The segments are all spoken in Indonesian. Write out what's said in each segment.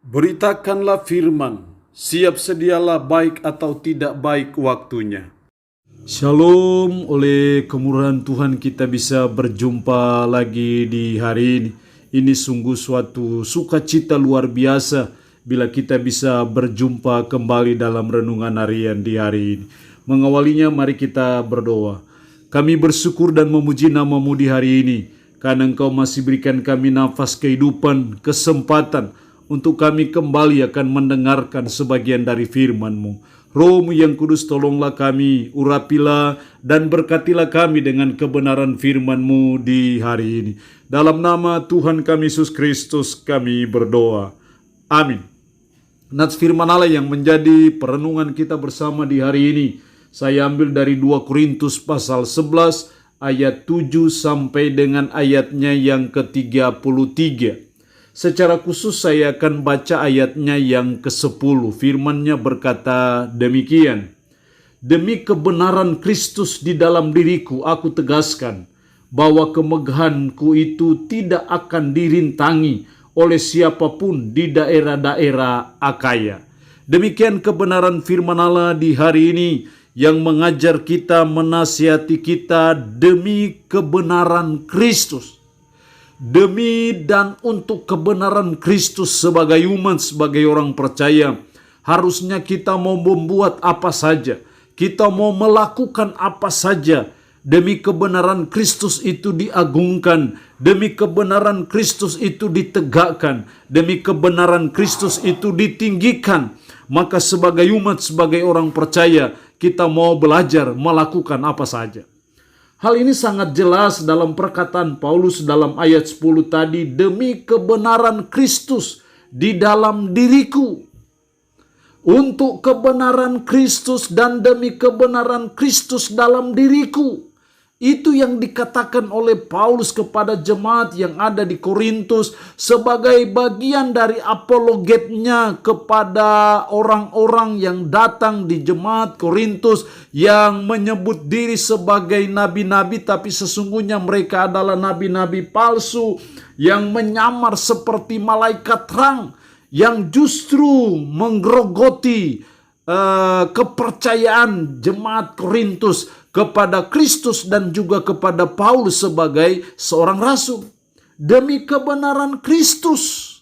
Beritakanlah firman, siap sedialah baik atau tidak baik waktunya. Shalom, oleh kemurahan Tuhan kita bisa berjumpa lagi di hari ini. Ini sungguh suatu sukacita luar biasa bila kita bisa berjumpa kembali dalam renungan harian di hari ini. Mengawalinya mari kita berdoa. Kami bersyukur dan memuji nama-Mu di hari ini, karena Engkau masih berikan kami nafas kehidupan, kesempatan untuk kami kembali akan mendengarkan sebagian dari firman-Mu. Roh-Mu yang kudus, tolonglah kami, urapilah dan berkatilah kami dengan kebenaran firman-Mu di hari ini. Dalam nama Tuhan kami Yesus Kristus kami berdoa. Amin. Nats firman Allah yang menjadi perenungan kita bersama di hari ini, saya ambil dari 2 Korintus pasal 11 ayat 7 sampai dengan ayatnya yang ke-33. Secara khusus saya akan baca ayatnya yang ke-10. Firman-Nya berkata demikian. Demi kebenaran Kristus di dalam diriku, aku tegaskan bahwa kemegahanku itu tidak akan dirintangi oleh siapapun di daerah-daerah Akaya. Demikian kebenaran firman Allah di hari ini yang mengajar kita, menasihati kita demi kebenaran Kristus. Demi dan untuk kebenaran Kristus sebagai umat, sebagai orang percaya, harusnya kita mau membuat apa saja, kita mau melakukan apa saja, demi kebenaran Kristus itu diagungkan, demi kebenaran Kristus itu ditegakkan, demi kebenaran Kristus itu ditinggikan. Maka sebagai umat, sebagai orang percaya, kita mau belajar melakukan apa saja. Hal ini sangat jelas dalam perkataan Paulus dalam ayat 10 tadi, demi kebenaran Kristus di dalam diriku. Untuk kebenaran Kristus dan demi kebenaran Kristus dalam diriku. Itu yang dikatakan oleh Paulus kepada jemaat yang ada di Korintus sebagai bagian dari apologetnya kepada orang-orang yang datang di jemaat Korintus yang menyebut diri sebagai nabi-nabi, tapi sesungguhnya mereka adalah nabi-nabi palsu yang menyamar seperti malaikat terang yang justru menggerogoti kepercayaan jemaat Korintus kepada Kristus dan juga kepada Paulus sebagai seorang rasul. Demi kebenaran Kristus.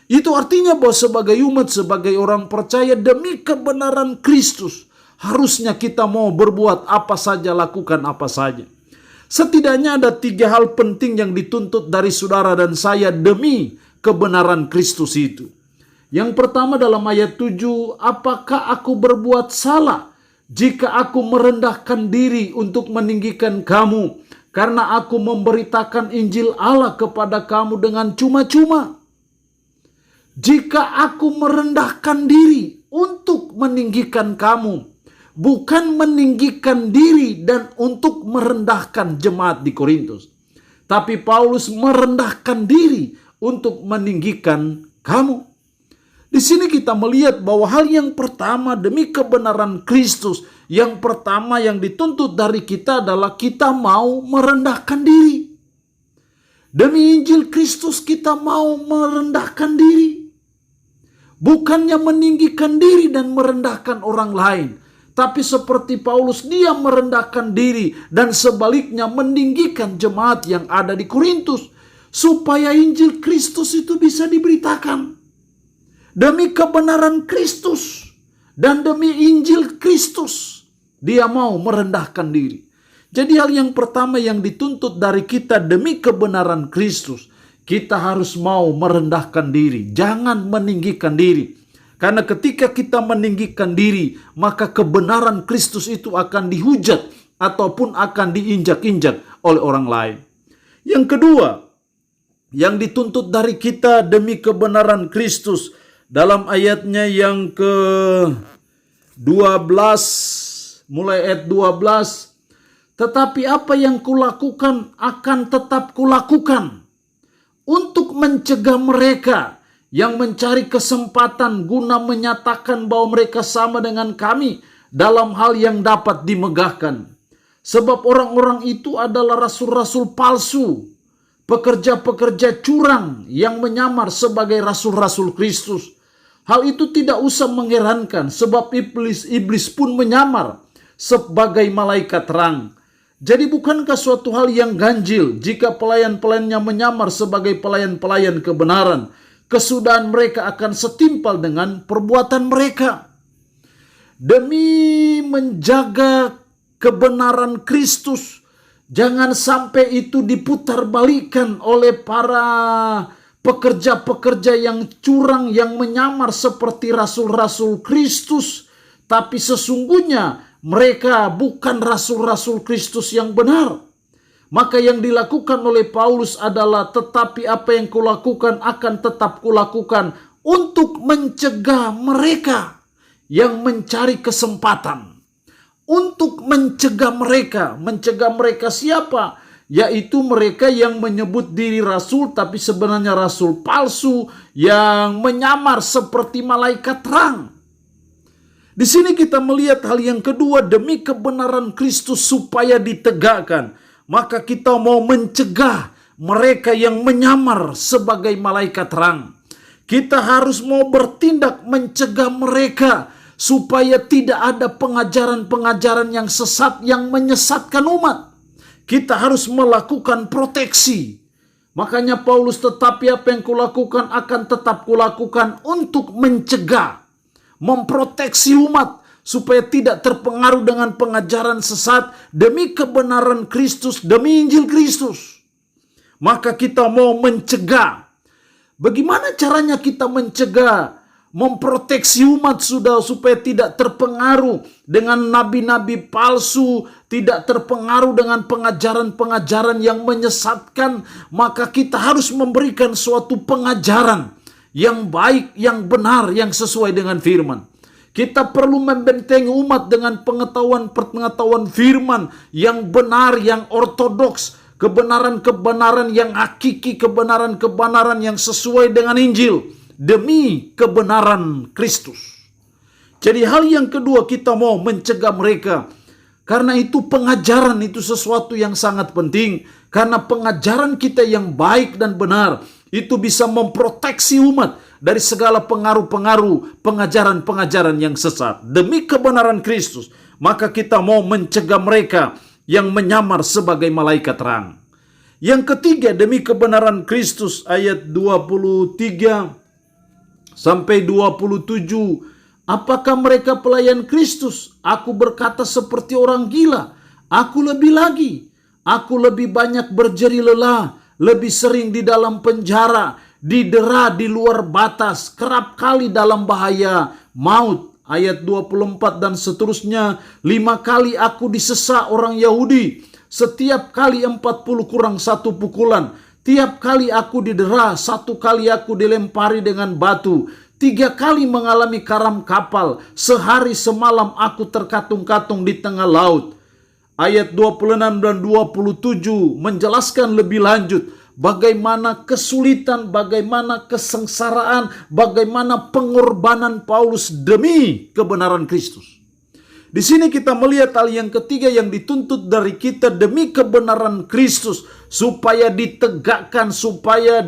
Itu artinya bahwa sebagai umat, sebagai orang percaya, demi kebenaran Kristus, harusnya kita mau berbuat apa saja, lakukan apa saja. Setidaknya ada 3 hal penting yang dituntut dari saudara dan saya demi kebenaran Kristus itu. Yang pertama dalam ayat 7, apakah aku berbuat salah jika aku merendahkan diri untuk meninggikan kamu, karena aku memberitakan Injil Allah kepada kamu dengan cuma-cuma? Jika aku merendahkan diri untuk meninggikan kamu, bukan meninggikan diri dan untuk merendahkan jemaat di Korintus, tapi Paulus merendahkan diri untuk meninggikan kamu. Di sini kita melihat bahwa hal yang pertama demi kebenaran Kristus, yang pertama yang dituntut dari kita adalah kita mau merendahkan diri. Demi Injil Kristus kita mau merendahkan diri. Bukannya meninggikan diri dan merendahkan orang lain. Tapi seperti Paulus, dia merendahkan diri dan sebaliknya meninggikan jemaat yang ada di Korintus. Supaya Injil Kristus itu bisa diberitakan. Demi kebenaran Kristus dan demi Injil Kristus, dia mau merendahkan diri. Jadi hal yang pertama yang dituntut dari kita demi kebenaran Kristus, kita harus mau merendahkan diri, jangan meninggikan diri. Karena ketika kita meninggikan diri, maka kebenaran Kristus itu akan dihujat ataupun akan diinjak-injak oleh orang lain. Yang kedua, yang dituntut dari kita demi kebenaran Kristus, dalam ayatnya yang ke-12, mulai ayat 12, tetapi apa yang kulakukan akan tetap kulakukan untuk mencegah mereka yang mencari kesempatan guna menyatakan bahwa mereka sama dengan kami dalam hal yang dapat dimegahkan. Sebab orang-orang itu adalah rasul-rasul palsu, pekerja-pekerja curang yang menyamar sebagai rasul-rasul Kristus. Hal itu tidak usah mengherankan sebab iblis pun menyamar sebagai malaikat terang. Jadi bukankah suatu hal yang ganjil jika pelayan-pelayannya menyamar sebagai pelayan-pelayan kebenaran? Kesudahan mereka akan setimpal dengan perbuatan mereka. Demi menjaga kebenaran Kristus, jangan sampai itu diputarbalikkan oleh para pekerja-pekerja yang curang, yang menyamar seperti rasul-rasul Kristus, tapi sesungguhnya mereka bukan rasul-rasul Kristus yang benar. Maka yang dilakukan oleh Paulus adalah, tetapi apa yang kulakukan akan tetap kulakukan untuk mencegah mereka yang mencari kesempatan. Untuk mencegah mereka siapa? Yaitu mereka yang menyebut diri rasul tapi sebenarnya rasul palsu, yang menyamar seperti malaikat terang. Di sini kita melihat hal yang kedua, demi kebenaran Kristus supaya ditegakkan, maka kita mau mencegah mereka yang menyamar sebagai malaikat terang. Kita harus mau bertindak mencegah mereka supaya tidak ada pengajaran-pengajaran yang sesat yang menyesatkan umat. Kita harus melakukan proteksi. Makanya Paulus, tetapi apa yang kulakukan akan tetap kulakukan untuk mencegah, memproteksi umat supaya tidak terpengaruh dengan pengajaran sesat demi kebenaran Kristus, demi Injil Kristus. Maka kita mau mencegah. Bagaimana caranya kita mencegah, memproteksi umat supaya tidak terpengaruh dengan nabi-nabi palsu, tidak terpengaruh dengan pengajaran-pengajaran yang menyesatkan? Maka kita harus memberikan suatu pengajaran yang baik, yang benar, yang sesuai dengan firman. Kita perlu membentengi umat dengan pengetahuan firman yang benar, yang ortodoks, kebenaran-kebenaran yang hakiki, kebenaran-kebenaran yang sesuai dengan Injil, demi kebenaran Kristus. Jadi hal yang kedua, kita mau mencegah mereka. Karena itu pengajaran itu sesuatu yang sangat penting. Karena pengajaran kita yang baik dan benar itu bisa memproteksi umat dari segala pengaruh-pengaruh pengajaran-pengajaran yang sesat. Demi kebenaran Kristus, maka kita mau mencegah mereka yang menyamar sebagai malaikat terang. Yang ketiga, demi kebenaran Kristus, ayat 23 sampai 27. Apakah mereka pelayan Kristus? Aku berkata seperti orang gila. Aku lebih lagi. Aku lebih banyak berjeri lelah, lebih sering di dalam penjara, didera di luar batas, kerap kali dalam bahaya maut. Ayat 24 dan seterusnya. 5 kali aku disesa orang Yahudi, setiap kali 40 kurang 1 pukulan. Tiap kali aku didera, 1 kali aku dilempari dengan batu. 3 kali mengalami karam kapal. Sehari semalam aku terkatung-katung di tengah laut. Ayat 26 dan 27 menjelaskan lebih lanjut bagaimana kesulitan, bagaimana kesengsaraan, bagaimana pengorbanan Paulus demi kebenaran Kristus. Di sini kita melihat hal yang ketiga yang dituntut dari kita demi kebenaran Kristus supaya ditegakkan, supaya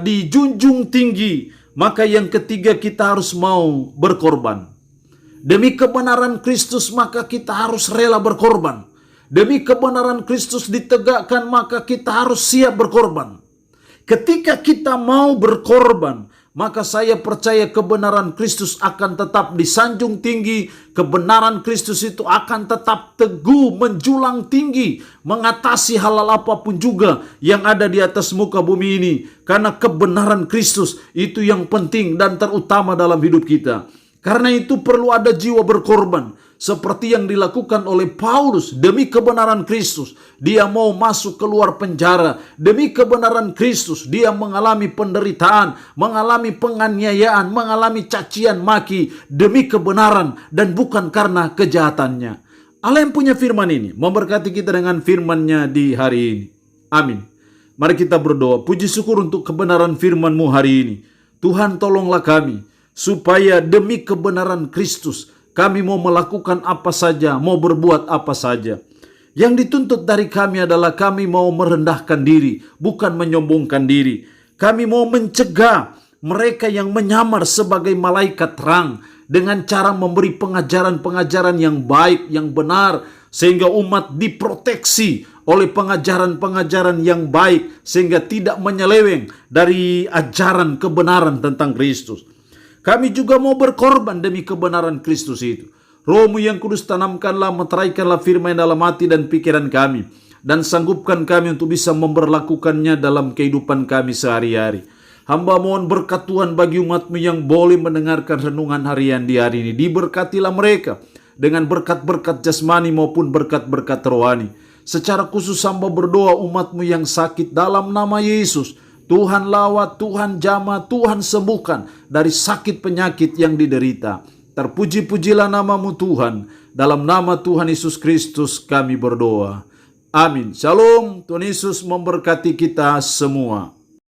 dijunjung tinggi. Maka yang ketiga, kita harus mau berkorban. Demi kebenaran Kristus maka kita harus rela berkorban. Demi kebenaran Kristus ditegakkan maka kita harus siap berkorban. Ketika kita mau berkorban, maka saya percaya kebenaran Kristus akan tetap disanjung tinggi. Kebenaran Kristus itu akan tetap teguh, menjulang tinggi, mengatasi hal apapun juga yang ada di atas muka bumi ini. Karena kebenaran Kristus itu yang penting dan terutama dalam hidup kita. Karena itu perlu ada jiwa berkorban. Seperti yang dilakukan oleh Paulus demi kebenaran Kristus. Dia mau masuk keluar penjara. Demi kebenaran Kristus dia mengalami penderitaan, mengalami penganiayaan, mengalami cacian maki. Demi kebenaran dan bukan karena kejahatannya. Allah yang punya firman ini memberkati kita dengan firman-Nya di hari ini. Amin. Mari kita berdoa. Puji syukur untuk kebenaran firman-Mu hari ini. Tuhan, tolonglah kami supaya demi kebenaran Kristus kami mau melakukan apa saja, mau berbuat apa saja. Yang dituntut dari kami adalah kami mau merendahkan diri, bukan menyombongkan diri. Kami mau mencegah mereka yang menyamar sebagai malaikat terang dengan cara memberi pengajaran-pengajaran yang baik, yang benar, sehingga umat diproteksi oleh pengajaran-pengajaran yang baik, sehingga tidak menyeleweng dari ajaran kebenaran tentang Kristus. Kami juga mau berkorban demi kebenaran Kristus itu. Roh-Mu yang kudus, tanamkanlah, meteraikanlah firman dalam hati dan pikiran kami, dan sanggupkan kami untuk bisa memberlakukannya dalam kehidupan kami sehari-hari. Hamba mohon berkat Tuhan bagi umat-Mu yang boleh mendengarkan renungan harian di hari ini. Diberkatilah mereka dengan berkat-berkat jasmani maupun berkat-berkat rohani. Secara khusus hamba berdoa umat-Mu yang sakit dalam nama Yesus. Tuhan lawat, Tuhan jamah, Tuhan sembuhkan dari sakit penyakit yang diderita. Terpuji-pujilah nama-Mu Tuhan. Dalam nama Tuhan Yesus Kristus kami berdoa. Amin. Shalom. Tuhan Yesus memberkati kita semua.